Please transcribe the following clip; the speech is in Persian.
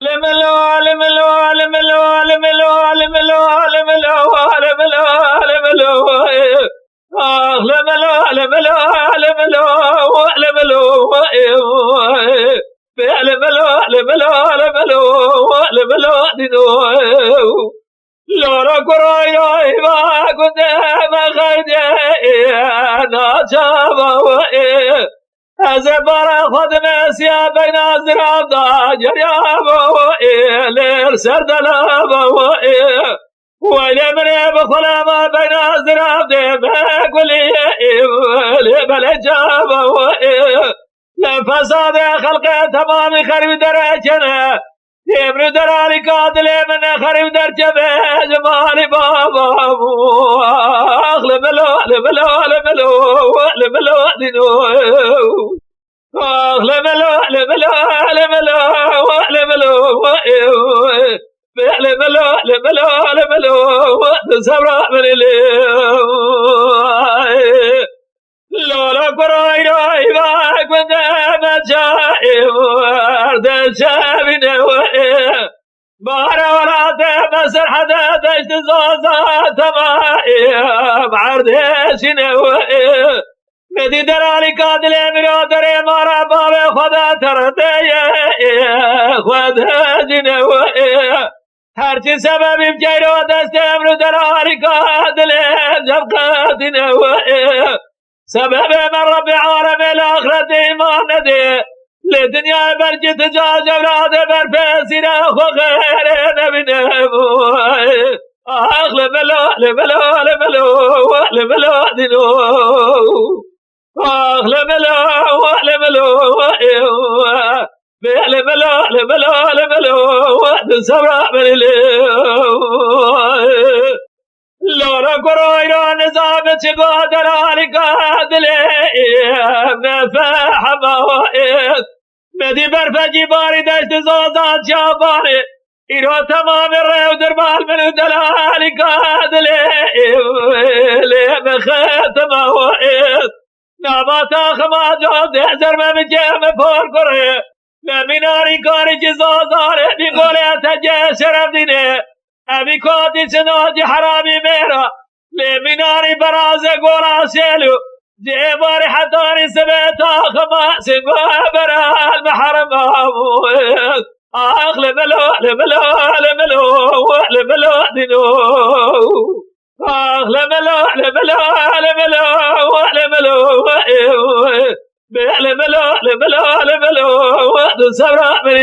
لملو لملو لملو لملو لملو لملو لملو لملو لملو لملو لملو لملو لملو لملو لملو لملو دينو لورا كراي ما كنت ما خيدي انا جابا أزبر خد مسيا بين الزراب جريا بوئل سرد لابو ويل من بخل ما بين الزراب بكل بل جابو لفساد خلق تمام خرب درجنا يمر درالي قاتل من خرب درجة جمال بابا أغلب لبلو لبلو لبلو لنو لبلو لبلو لبلو لبلو لبلو لبلو لبلو سبرا من لولا قراي راي باك من مجائب ورد شابين بارا ولا تبصر حدا تجد زوزات مائب عرض شنو مدي درالي قاتل مرو دري مارا باب خدا ترتي خدا جنو هرچی سببی بجیرو دست امرو درالي قاتل جب قاتنو سبب من رب عالم الآخرة إيمان ندي لدنيا برج تجاج أولاد برفسنا وغير نبنا أغلب لا لبلا لبلا لبلا دينو أغلب لا لبلا لبلا لبلا لبلا سبرا من لورا كرويرا نظام تقدر عليك عدلي مفاحم وائد مدي برفجي باري دشت زوزات شاباني إيرو تمام الرئو دربال من دلالك عدلي مخاتم وائد ناباتا خما جود احزر من جام فور كري لمناري كاري جزوزاري بيقولي اتجي شرف ديني أبي كوتي سنوجي حرامي ميرا لمناري برازة قولا سيلو جيباري حطاري سبيتا خماس وبرا المحرم أغلب لو لبلو لبلو لبلو دينو أغلب لو لبلو لبلو لبلو لبلو لبلو لبلو سبرا من